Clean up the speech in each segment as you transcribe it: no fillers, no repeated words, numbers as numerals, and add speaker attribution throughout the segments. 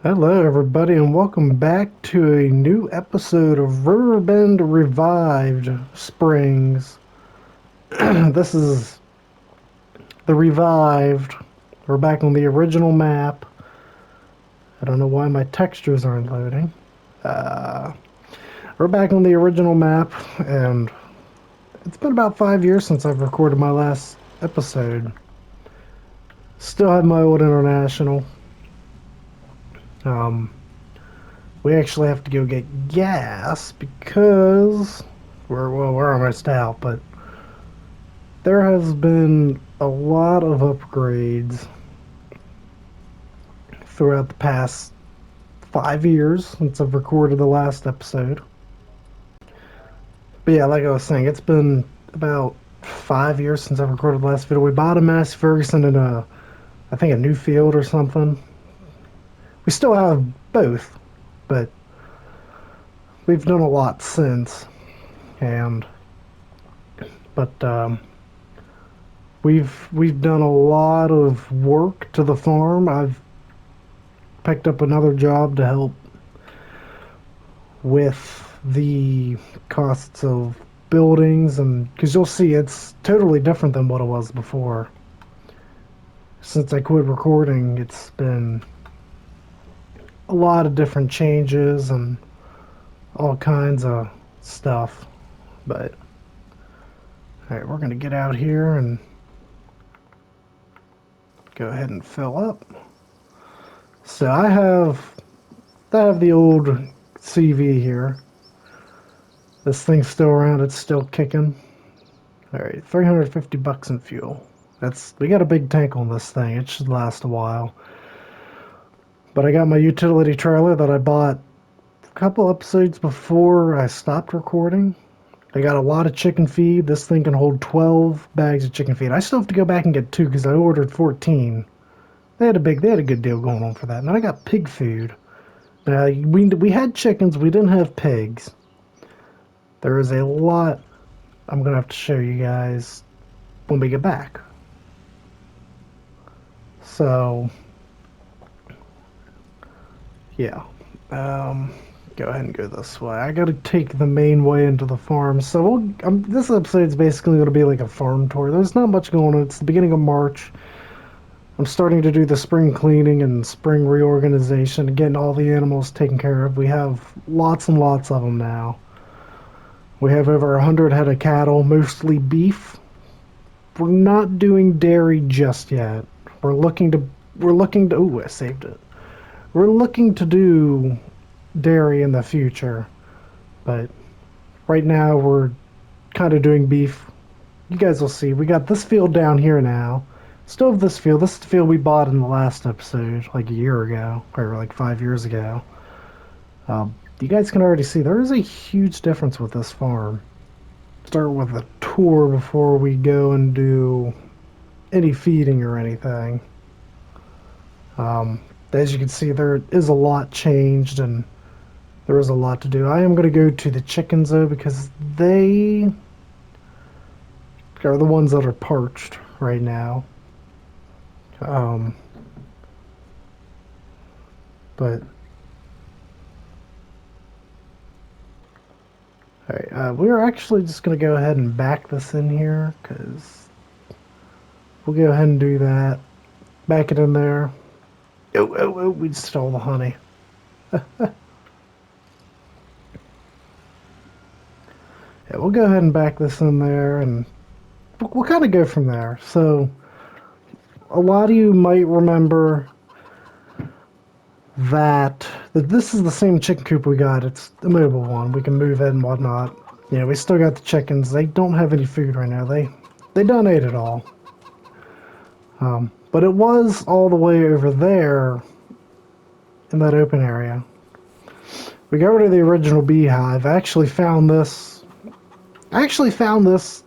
Speaker 1: Hello, everybody, and welcome back to a new episode of Riverbend Revived Springs. This is the Revived. We're back on the original map. I don't know why my textures aren't loading. Uh, we're back on the original map, and it's been about 5 years since I've recorded my last episode. Still have my old international. Um, we actually have to go get gas because we're almost out, but there has been a lot of upgrades throughout the past 5 years since I've recorded the last episode. But yeah, like I was saying, it's been about 5 years since I've recorded the last video. We bought a Massey Ferguson in I think a new field or something. We still have both, but we've done a lot since. And but we've done a lot of work to the farm. I've picked up another job to help with the costs of buildings, and because you'll see it's totally different than what it was before. Since I quit recording, it's been a lot of different changes and all kinds of stuff. But all right, we're gonna get out here and go ahead and fill up. So I have the old CV here. This thing's still around, it's still kicking. Alright, 350 bucks in fuel. We got a big tank on this thing. It should last a while. But I got my utility trailer that I bought a couple episodes before I stopped recording. I got a lot of chicken feed. This thing can hold 12 bags of chicken feed. I still have to go back and get two because I ordered 14. They had a good deal going on for that. And then I got pig food. Now we had chickens, we didn't have pigs. There is a lot I'm gonna have to show you guys when we get back. So yeah, go ahead and go this way. I gotta take the main way into the farm. So this episode's basically gonna be like a farm tour. There's not much going on. It's the beginning of March. I'm starting to do the spring cleaning and spring reorganization, getting all the animals taken care of. We have lots and lots of them now. We have over 100 head of cattle, mostly beef. We're not doing dairy just yet. We're looking to, ooh, I saved it. We're looking to do dairy in the future, but right now we're kind of doing beef. You guys will see. We got this field down here now. Still have this field. This is the field we bought in the last episode, like a year ago, or like 5 years ago. You guys can already see there is a huge difference with this farm. Start with a tour before we go and do any feeding or anything. As you can see, there is a lot changed and there is a lot to do. I am going to go to the chickens though because they are the ones that are parched right now. But alright, we're actually just going to go ahead and back this in here because we'll go ahead and do that. Back it in there. Oh, we stole the honey. Yeah, we'll go ahead and back this in there and we'll kind of go from there. So, a lot of you might remember that this is the same chicken coop we got. It's the mobile one. We can move it and whatnot. Yeah, we still got the chickens. They don't have any food right now. They done ate it all. But it was all the way over there in that open area. We got rid of the original beehive. I actually found this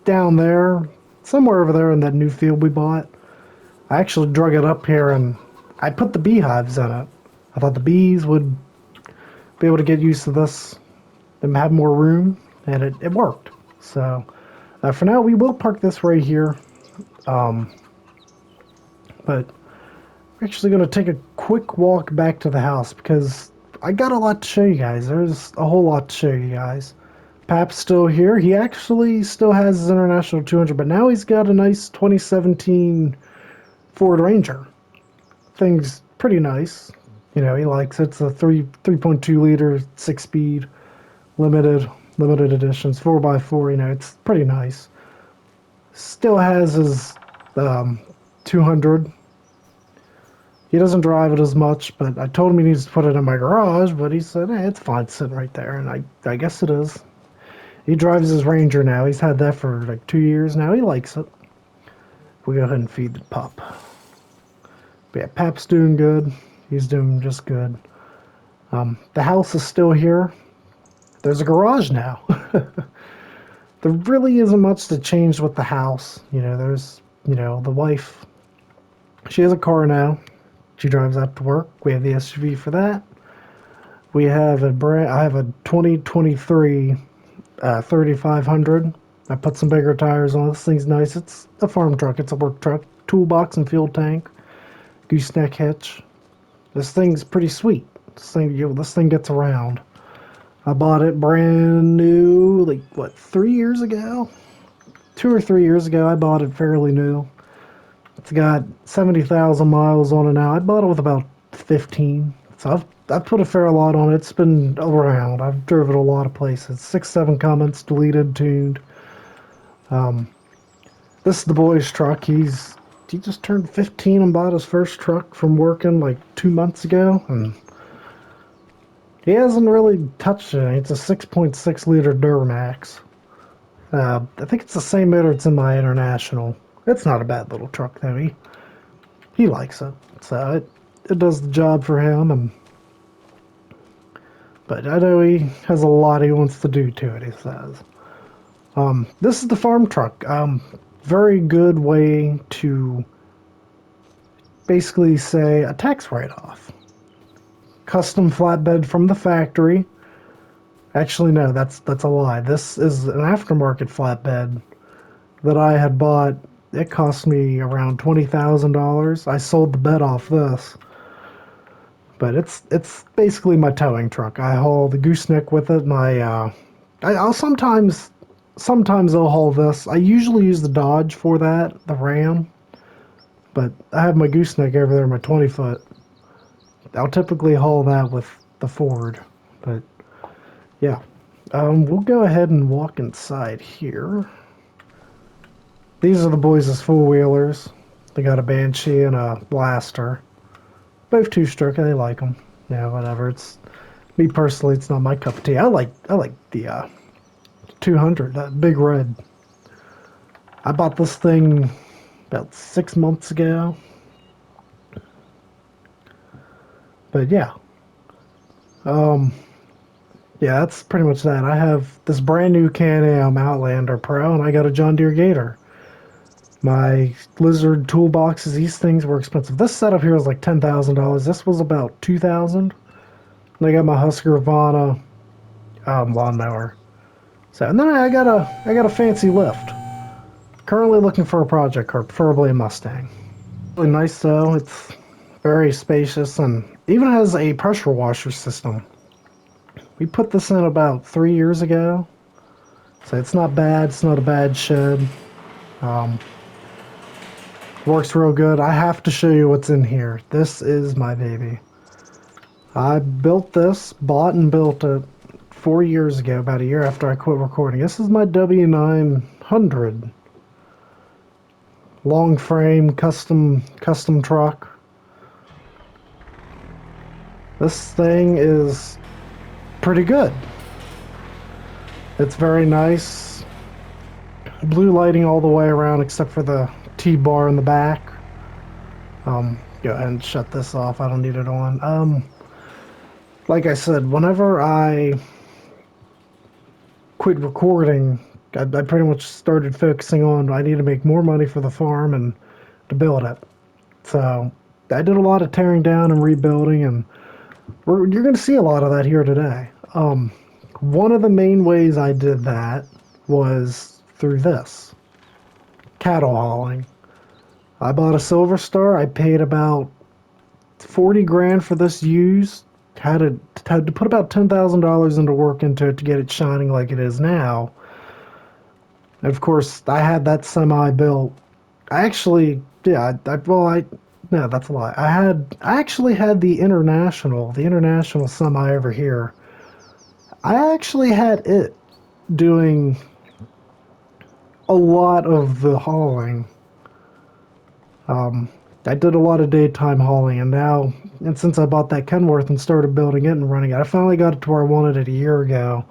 Speaker 1: down there, somewhere over there in that new field we bought. I actually drug it up here and I put the beehives in it. I thought the bees would be able to get used to this and have more room, and it worked. So for now, we will park this right here. But We're actually going to take a quick walk back to the house because I got a lot to show you guys. There's a whole lot to show you guys. Pap's still here. He actually still has his International 200, but now he's got a nice 2017 Ford Ranger. Thing's pretty nice. You know, he likes it. It's a 3.2 liter, 6 speed, limited limited editions, 4x4. You know, it's pretty nice. Still has his 200. He doesn't drive it as much, but I told him he needs to put it in my garage, but he said, hey, it's fine sitting right there, and I guess it is. He drives his Ranger now. He's had that for like 2 years now. He likes it. We go ahead and feed the pup. But yeah, Pap's doing good. He's doing just good. The house is still here. There's a garage now. There really isn't much that changed with the house. You know, there's, you know, the wife, she has a car now. She drives out to work. We have the SUV for that. We have I have a 2023 3500. I put some bigger tires on. This thing's nice. It's a farm truck. It's a work truck. Toolbox and fuel tank. Gooseneck hitch. This thing's pretty sweet. This thing gets around. I bought it brand new, like, what, 3 years ago? 2 or 3 years ago, I bought it fairly new. It's got 70,000 miles on it now. I bought it with about 15. So I've put a fair lot on it. It's been around. I've driven a lot of places. 6, 7 comments, deleted, tuned. This is the boy's truck. He just turned 15 and bought his first truck from working like 2 months ago. And he hasn't really touched it. It's a 6.6 liter Duramax. I think it's the same motor that's in my International. It's not a bad little truck though. He likes it. So it does the job for him. But I know he has a lot he wants to do to it, he says. This is the farm truck. Very good way to basically say a tax write-off. Custom flatbed from the factory. Actually, no, that's a lie. This is an aftermarket flatbed that I had bought. It cost me around $20,000. I sold the bed off this. But it's basically my towing truck. I haul the gooseneck with it. I'll sometimes I'll haul this. I usually use the Dodge for that, the Ram. But I have my gooseneck over there, my 20-foot. I'll typically haul that with the Ford. But yeah, we'll go ahead and walk inside here. These are the boys' four-wheelers. They got a Banshee and a Blaster. Both two-stroke. They like them. Yeah, whatever. It's me personally. It's not my cup of tea. I like the 200. That big red. I bought this thing about 6 months ago. But yeah. Yeah, that's pretty much that. I have this brand new Can-Am Outlander Pro, and I got a John Deere Gator. My Lizard toolboxes, these things were expensive. This setup here was like $10,000. This was about $2,000. And I got my Husqvarna lawnmower. So, and then I got a fancy lift. Currently looking for a project car, preferably a Mustang. Really nice though. It's very spacious and even has a pressure washer system. We put this in about 3 years ago. So it's not bad. It's not a bad shed. Works real good. I have to show you what's in here. This is my baby. I built this, bought and built it 4 years ago, about a year after I quit recording. This is my W900. Long frame, custom truck. This thing is pretty good. It's very nice. Blue lighting all the way around except for the T-bar in the back. Go ahead and shut this off. I don't need it on. Like I said, whenever I quit recording, I pretty much started focusing on I need to make more money for the farm and to build it. So I did a lot of tearing down and rebuilding, and you're going to see a lot of that here today. One of the main ways I did that was through this. Cattle hauling. I bought a Silver Star. I paid about 40 grand for this used. Had to put about $10,000 into work into it to get it shining like it is now. And of course, I had that semi built. I actually, yeah, no, that's a lie. I actually had the international semi over here. I actually had it doing a lot of the hauling. Um, I did a lot of daytime hauling, and since I bought that Kenworth and started building it and running it, I finally got it to where I wanted it a year ago.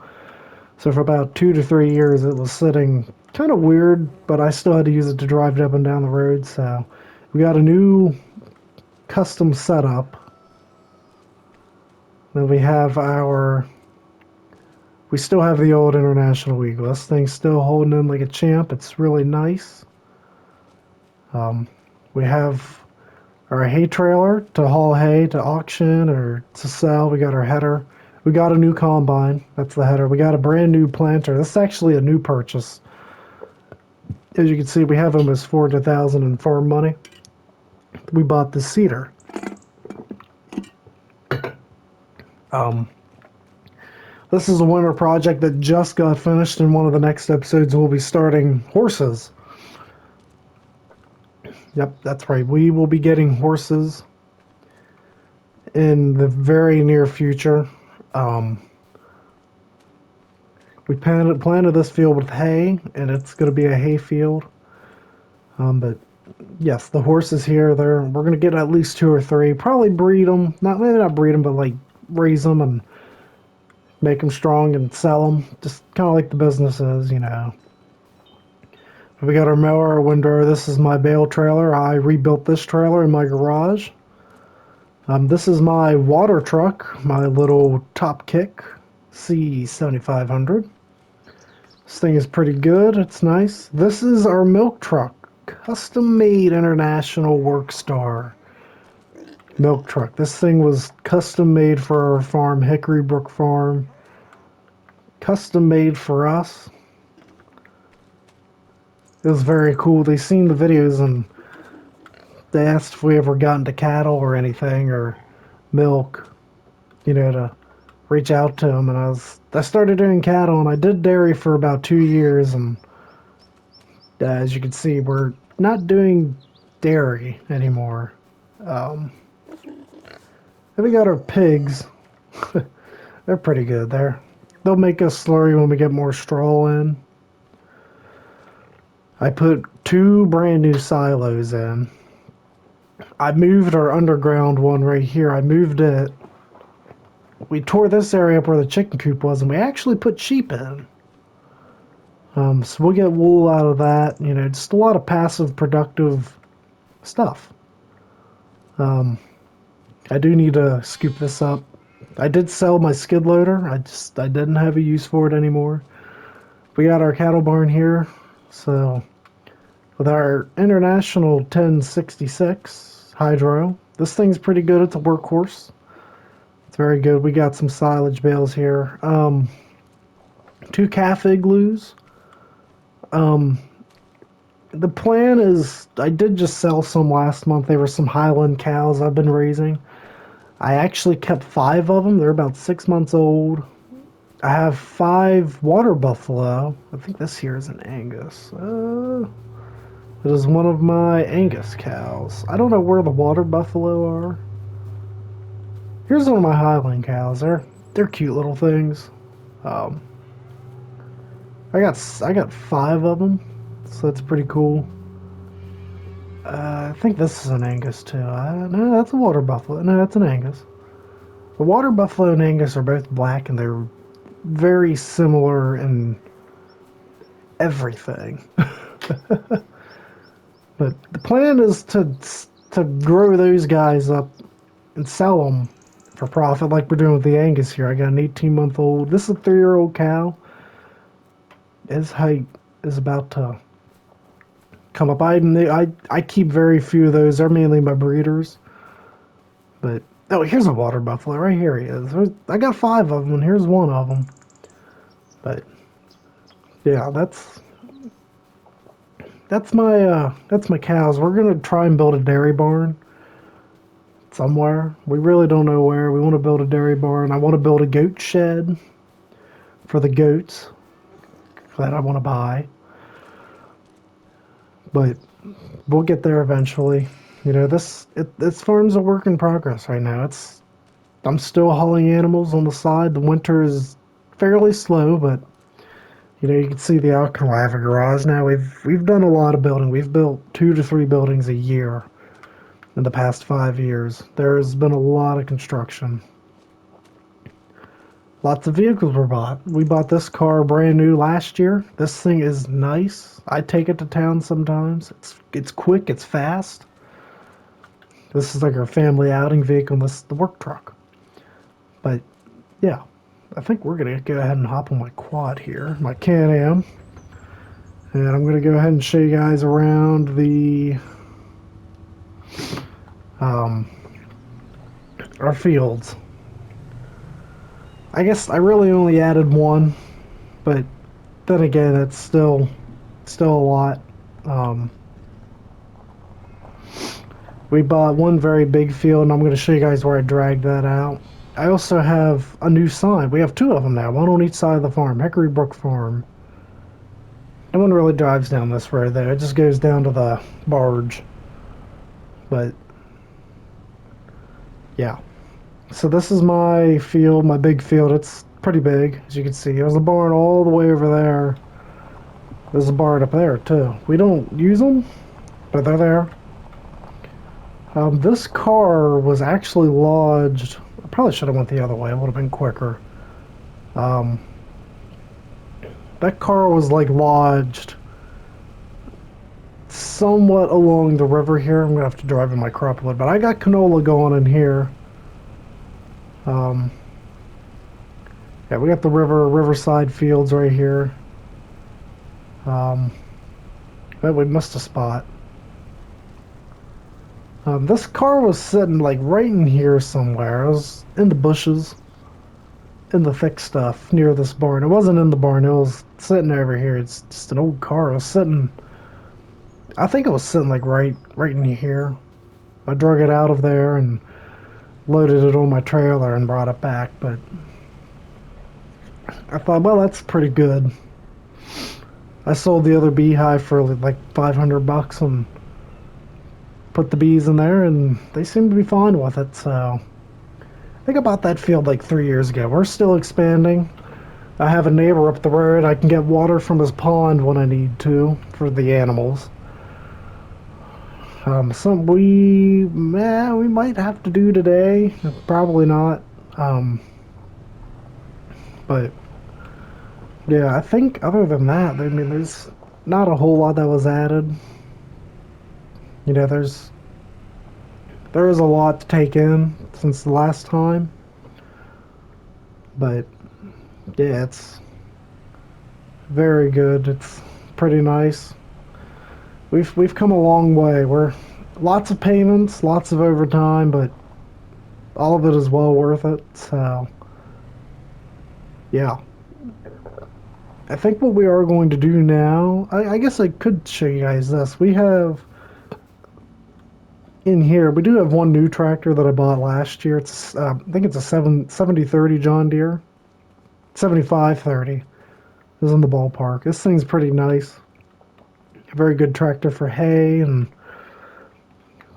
Speaker 1: So for about 2 to 3 years, it was sitting kind of weird, but I still had to use it to drive it up and down the road. So we got a new custom setup. Then we still have the old International Eagle. This thing's still holding in like a champ. It's really nice. Um, we have our hay trailer to haul hay to auction or to sell. We got our header. We got a new combine. That's the header. We got a brand new planter. This is actually a new purchase. As you can see, we have almost 400,000 in farm money. We bought the cedar. Um, this is a winter project that just got finished. In one of the next episodes, we'll be starting horses. Yep, that's right. We will be getting horses in the very near future. Um, we planted this field with hay, and it's going to be a hay field. But yes, the horses here, we're going to get at least two or three. Probably breed them. Maybe not breed them, but like raise them and make them strong and sell them. Just kind of like the business is, you know. We got our mower, our windrower. This is my bale trailer. I rebuilt this trailer in my garage. This is my water truck, my little top kick C7500. This thing is pretty good. It's nice. This is our milk truck, custom made International Workstar milk truck. This thing was custom made for our farm, Hickory Brook Farm. Custom made for us. It was very cool. They seen the videos and they asked if we ever got into cattle or anything or milk, to reach out to them. And I started doing cattle and I did dairy for about 2 years. And as you can see, we're not doing dairy anymore. Then we got our pigs. They're pretty good there. They'll make us slurry when we get more straw in. I put 2 brand new silos in. I moved our underground one right here. I moved it. We tore this area up where the chicken coop was, and we actually put sheep in. So we'll get wool out of that. Just a lot of passive, productive stuff. I do need to scoop this up. I did sell my skid loader. I didn't have a use for it anymore. We got our cattle barn here. So with our International 1066 Hydro, this thing's pretty good. It's a workhorse. It's very good. We got some silage bales here. 2 calf igloos. The plan is, I did just sell some last month. They were some Highland cows I've been raising. I actually kept 5 of them. They're about 6 months old. I have 5 water buffalo. I think this here is an Angus. It is one of my Angus cows. I don't know where the water buffalo are. Here's one of my Highland cows. They're cute little things. I got 5 of them, so that's pretty cool. I think this is an Angus too. No, that's a water buffalo. No, that's an Angus. The water buffalo and Angus are both black, and they're very similar in everything. But the plan is to grow those guys up and sell them for profit, like we're doing with the Angus here. I got an 18-month-old. This is a 3-year-old cow. His height is about to come up. I keep very few of those. They're mainly my breeders. But oh, here's a water buffalo. Right here he is. I got 5 of them, and here's one of them. But yeah, that's my cows. We're gonna try and build a dairy barn. somewhere. We really don't know where. We want to build a dairy barn. I want to build a goat shed for the goats that I want to buy. But we'll get there eventually. You know, this farm's a work in progress right now. I'm still hauling animals on the side. The winter is fairly slow, but you know, you can see the outcome. I have a garage now. We've done a lot of building. We've built 2 to 3 buildings a year in the past 5 years. There's been a lot of construction. Lots of vehicles were bought. We bought this car brand new last year. This thing is nice. I take it to town sometimes. It's quick, it's fast. This is like our family outing vehicle, and this is the work truck. But yeah, I think we're gonna go ahead and hop on my quad here, my Can-Am. And I'm gonna go ahead and show you guys around um, our fields. I guess I really only added one, but then again, it's still a lot. Um, we bought one very big field, and I'm going to show you guys where I dragged that out. I also have a new sign. We have two of them now, one on each side of the farm, Hickory Brook Farm. No one really drives down this road though. It just goes down to the barge. But yeah. So this is my field, my big field. It's pretty big, as you can see. There's a barn all the way over there. There's a barn up there too. We don't use them, but they're there. This car was actually lodged. I probably should have went the other way. It would have been quicker. Um, that car was like lodged somewhat along the river here. I'm gonna have to drive in my crop a little, but I got canola going in here. Yeah, we got the riverside fields right here. But we missed a spot. This car was sitting like right in here somewhere. It was in the bushes, in the thick stuff near this barn. It wasn't in the barn. It was sitting over here. It's just an old car. It was sitting. I think it was sitting like right in here. I drug it out of there and loaded it on my trailer and brought it back. But I thought, well, that's pretty good. I sold the other beehive for like $500 and put the bees in there, and they seem to be fine with it. So I think I bought that field like 3 years ago. We're still expanding. I have a neighbor up the road. I can get water from his pond when I need to for the animals. Some we might have to do today. Probably not. But yeah, I think other than that, I mean, there's not a whole lot that was added. You know, there is a lot to take in since the last time. But yeah, it's very good. It's pretty nice. We've come a long way. We're lots of payments, lots of overtime, but all of it is well worth it. So yeah. I think what we are going to do now, I guess I could show you guys this. We have in here, we do have one new tractor that I bought last year. It's I think it's a 7030 John Deere. 7530 is in the ballpark. This thing's pretty nice. A very good tractor for hay and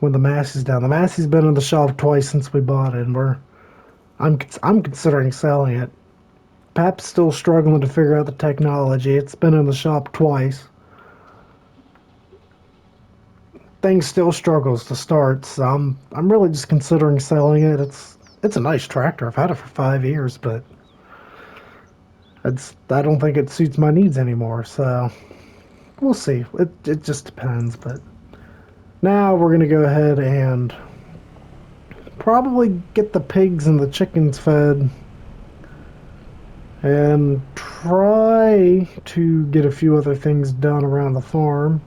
Speaker 1: when the Massey's down. The Massey's been in the shop twice since we bought it, and I'm considering selling it. Pap's still struggling to figure out the technology. It's been in the shop twice. Thing still struggles to start, so I'm really just considering selling it. It's a nice tractor. I've had it for 5 years, but I don't think it suits my needs anymore. So we'll see. It just depends. But now we're gonna go ahead and probably get the pigs and the chickens fed and try to get a few other things done around the farm.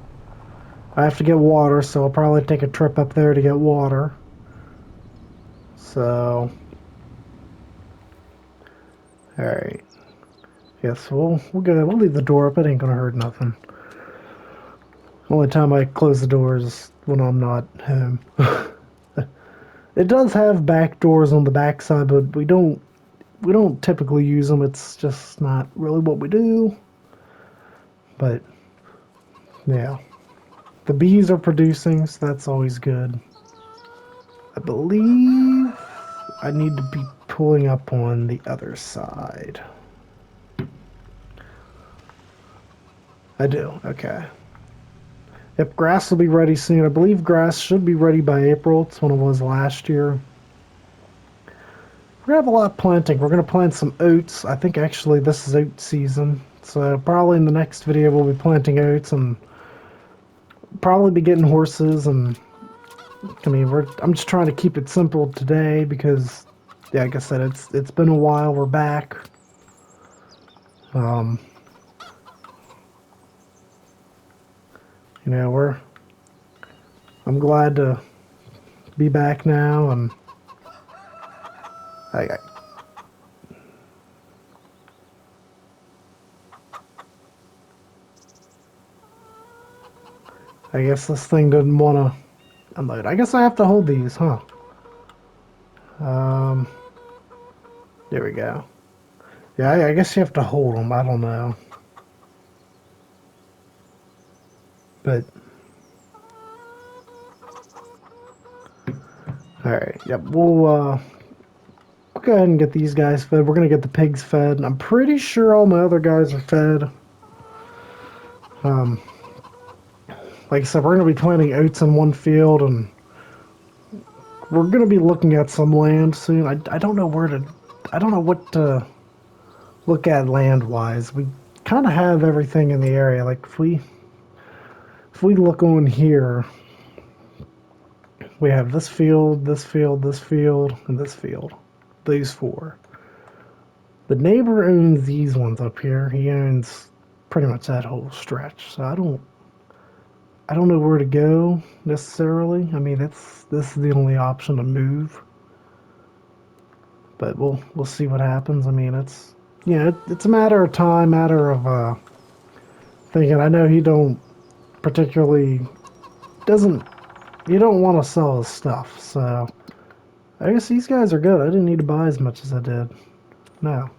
Speaker 1: I have to get water, so I'll probably take a trip up there to get water. So, alright. Yes, we'll go. We'll leave the door up. It ain't gonna hurt nothing. Only time I close the door is when I'm not home. It does have back doors on the backside, but we don't typically use them. It's just not really what we do. But yeah, the bees are producing, so that's always good. I believe I need to be pulling up on the other side. I do. Okay. Yep, grass will be ready soon. I believe grass should be ready by April. It's when it was last year. We're gonna have a lot of planting. We're gonna plant some oats. I think actually this is oat season. So probably in the next video we'll be planting oats and probably be getting horses. And I mean, I'm just trying to keep it simple today because, yeah, like I said, it's been a while. We're back. Um, you know, I'm glad to be back now, and I I guess this thing didn't want to unload. I guess I have to hold these, huh? Um, there we go. Yeah, I guess you have to hold them. I don't know, but all right. Yep, we'll go ahead and get these guys fed. We're gonna get the pigs fed. I'm pretty sure all my other guys are fed. Um, like I said, we're gonna be planting oats in one field, and we're gonna be looking at some land soon. I don't know where to. I don't know what to look at land wise. We kind of have everything in the area. Like if we look on here, we have this field, this field, this field, and this field. These four. The neighbor owns these ones up here. He owns pretty much that whole stretch. So I don't know where to go necessarily. I mean, this is the only option to move. But we'll see what happens. I mean, it's a matter of time, matter of thinking. I know he don't particularly doesn't you don't want to sell his stuff, so I guess these guys are good. I didn't need to buy as much as I did. No.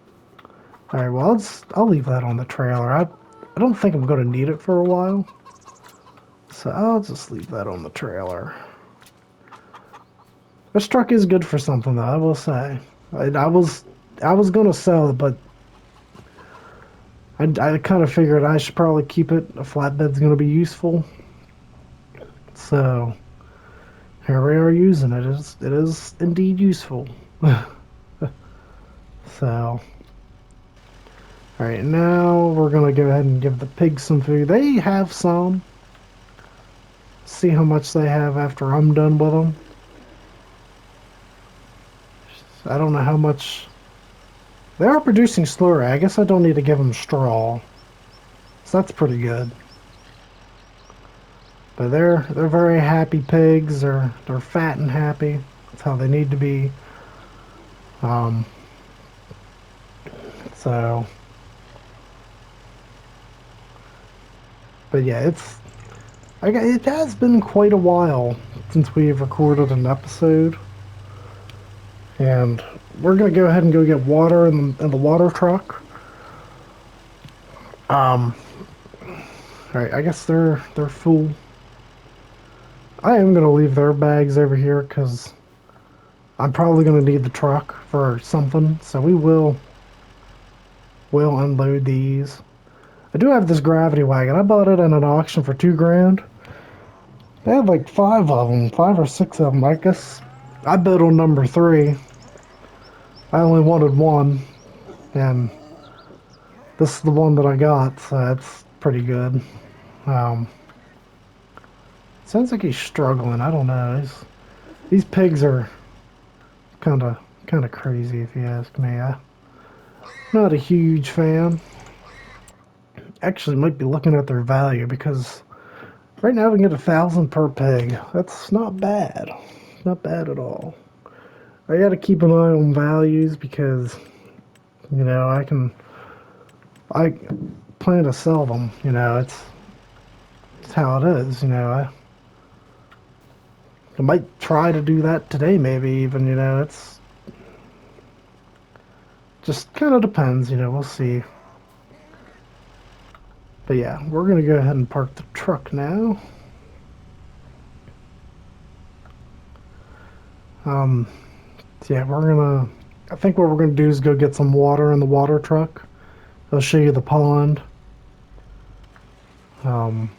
Speaker 1: All right, well I'll leave that on the trailer. I don't think I'm going to need it for a while, so I'll just leave that on the trailer. This truck is good for something, though. I will say. I was going to sell it, but I kind of figured I should probably keep it. A flatbed's going to be useful, so here we are using it. It is indeed useful. So, all right, now we're gonna go ahead and give the pigs some food. They have some. See how much they have after I'm done with them. I don't know how much. They are producing slurry. I guess I don't need to give them straw. So that's pretty good. But they're very happy pigs. They're fat and happy. That's how they need to be. Um, so, but yeah, it has been quite a while since we've recorded an episode, and we're gonna go ahead and go get water in the water truck. All right, I guess they're full. I am gonna leave their bags over here because I'm probably gonna need the truck for something, so we'll unload these. I do have this gravity wagon. I bought it at an auction for $2,000. They had like five or six of them. I guess I bid on number three. I only wanted one, and this is the one that I got, so that's pretty good. Um, Sounds like he's struggling. I don't know. These pigs are kind of crazy, if you ask me. I'm not a huge fan. Actually, might be looking at their value because right now we can get 1,000 per pig. That's not bad. Not bad at all. I got to keep an eye on values because I plan to sell them. It's how it is. I might try to do that today, maybe even, it's just kind of depends, we'll see. But yeah, we're gonna go ahead and park the truck now. Um, so yeah, I think what we're gonna do is go get some water in the water truck. I'll show you the pond. Um,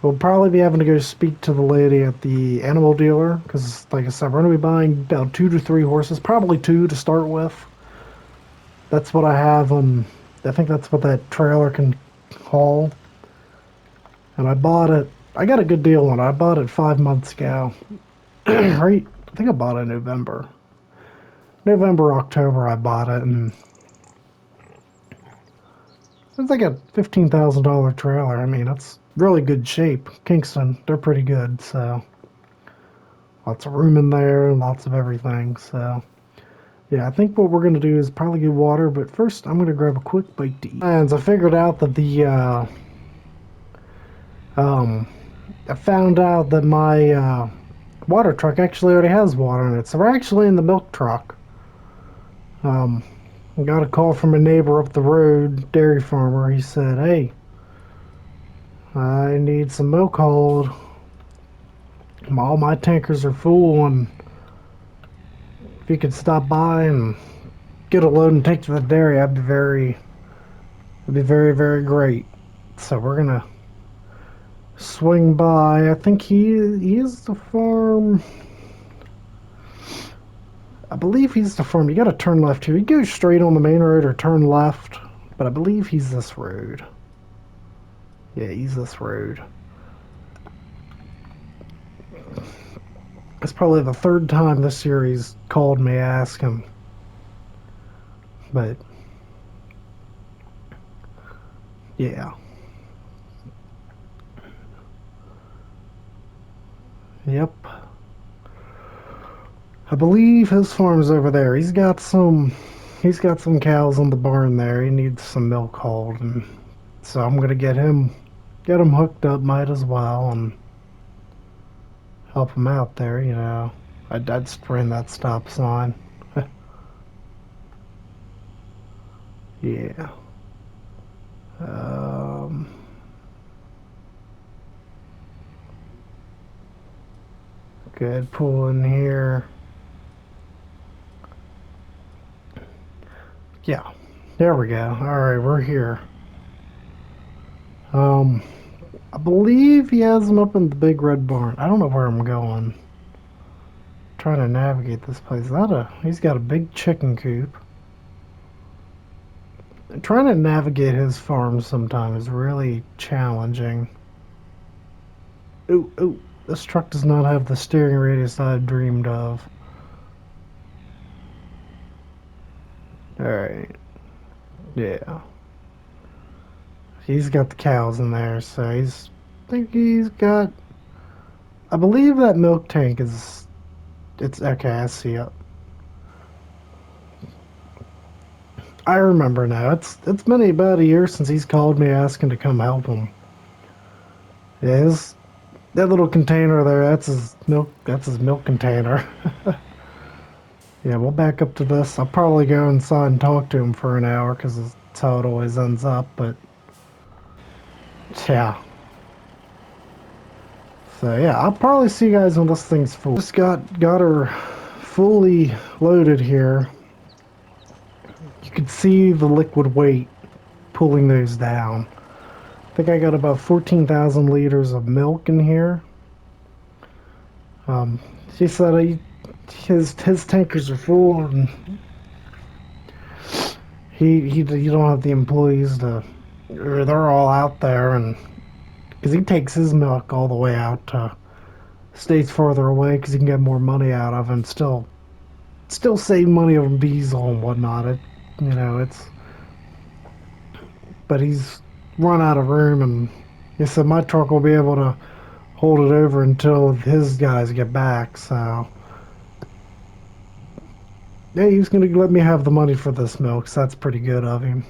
Speaker 1: we'll probably be having to go speak to the lady at the animal dealer because, like I said, we're gonna be buying about 2 to 3 horses, probably two to start with. That's what I have on. I think that's what that trailer can haul. And I bought it. I got a good deal on it. I bought it 5 months ago. Right? I think I bought it in November. November, October, I bought it, and it's like a $15,000 trailer. I mean, it's really good shape. Kingston, they're pretty good. So lots of room in there, and lots of everything. So yeah, I think what we're gonna do is probably get water, but first I'm gonna grab a quick bite to eat. And I figured out that um I found out that my water truck actually already has water in it. So we're actually in the milk truck. Um, I got a call from a neighbor up the road, dairy farmer. He said, "Hey, I need some milk hauled. All my tankers are full, and if you could stop by and get a load and take to the dairy, it'd be very, very great." So we're gonna swing by. I think he is the farm. I believe he's the farm. You got to turn left here. You go straight on the main road or turn left, but I believe he's this road. Yeah, he's this road. It's probably the third time this year he's called me, ask him. But yeah, yep. I believe his farm's over there. He's got some cows in the barn there. He needs some milk hauled, and so I'm gonna get him hooked up. Might as well and help him out there. I'd sprint that stop sign. Yeah. Um, Good. Pull in here. Yeah. There we go. All right, we're here. Um, I believe he has them up in the big red barn. I don't know where I'm going. Trying to navigate this place. He's got a big chicken coop. Trying to navigate his farm sometimes is really challenging. Ooh, ooh. This truck does not have the steering radius I dreamed of. Alright. Yeah. He's got the cows in there, so I think he's got... I believe that milk tank is... It's... Okay, I see it. I remember now. It's been about a year since he's called me asking to come help him. Yeah, that little container there, that's his milk container. Yeah, we'll back up to this. I'll probably go inside and talk to him for an hour because that's how it always ends up, but yeah. So yeah, I'll probably see you guys when this thing's full. Just got her fully loaded here. You can see the liquid weight pulling those down. I think I got about 14,000 liters of milk in here. She said his tankers are full, and you don't have the employees or they're all out there, and because he takes his milk all the way out to states farther away because he can get more money out of it and still save money on diesel and whatnot. It's but he's run out of room, and he said my truck will be able to hold it over until his guys get back. So yeah, he's gonna let me have the money for this milk. So that's pretty good of him.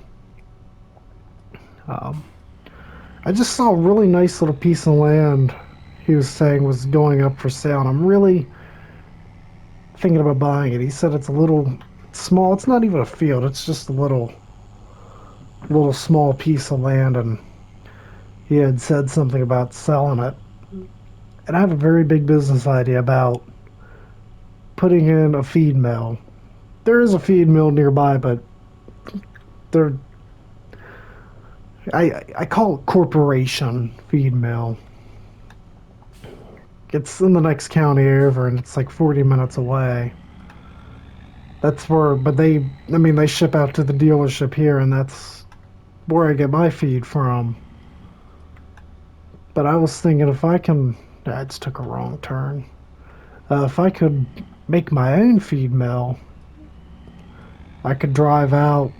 Speaker 1: I just saw a really nice little piece of land he was saying was going up for sale, and I'm really thinking about buying it. He said it's a little small. It's not even a field. It's just a little small piece of land, and he had said something about selling it. And I have a very big business idea about putting in a feed mill. There is a feed mill nearby, but they're I call it corporation feed mill. It's in the next county over, and it's like 40 minutes away. That's where, but I mean, they ship out to the dealership here, and that's where I get my feed from. But I was thinking if I can, I just took a wrong turn. If I could make my own feed mill, I could drive out.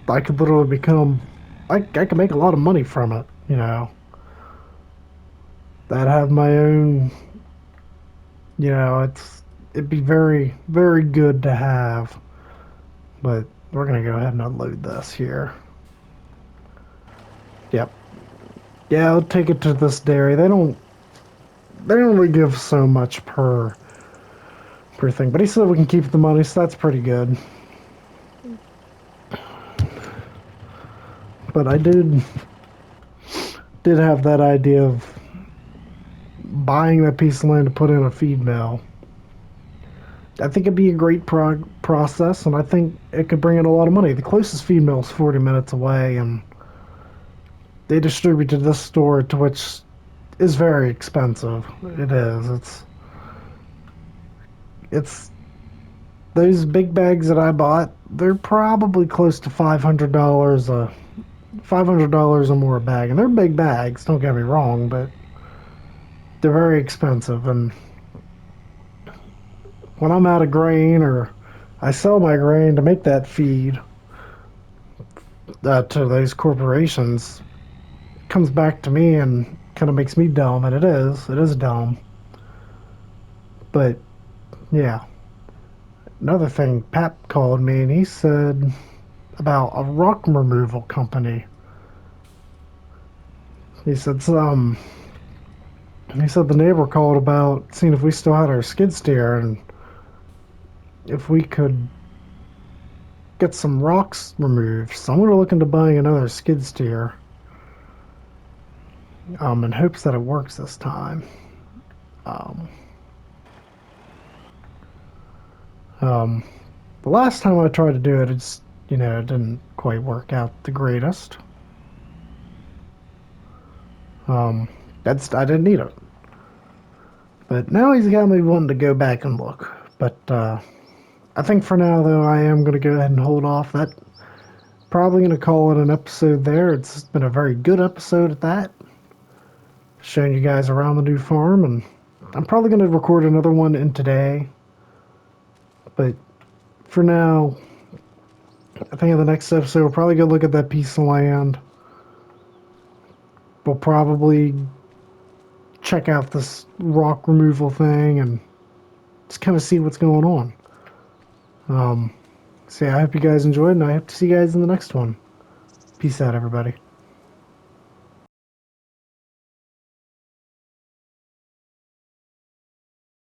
Speaker 1: I could literally become. I could make a lot of money from it. You know, I'd have my own. It'd be very very good to have. But we're gonna go ahead and unload this here. Yep. Yeah, I'll take it to this dairy. They don't really give so much per thing. But he said we can keep the money, so that's pretty good. But I did have that idea of buying that piece of land to put in a feed mill. I think it'd be a great process, and I think it could bring in a lot of money. The closest feed mill is 40 minutes away, and they distribute to this store, to which is very expensive. It is. It's those big bags that I bought. They're probably close to $500 or more a bag, and they're big bags. Don't get me wrong, but they're very expensive. And when I'm out of grain, or I sell my grain to make that feed to those corporations, it comes back to me and kind of makes me dumb, and it is dumb. But yeah, another thing, Pap called me and he said about a rock removal company. He said he said the neighbor called about seeing if we still had our skid steer and if we could get some rocks removed. So I'm going to look into buying another skid steer in hopes that it works this time. Um, the last time I tried to do it, it didn't quite work out the greatest. I didn't need it. But now he's got me wanting to go back and look. But I think for now, though, I am going to go ahead and hold off. That probably going to call it an episode there. It's been a very good episode at that. Showing you guys around the new farm, and I'm probably going to record another one in today. But for now, I think in the next episode, we'll probably go look at that piece of land. We'll probably check out this rock removal thing and just kind of see what's going on. So yeah, I hope you guys enjoyed, and I hope to see you guys in the next one. Peace out, everybody.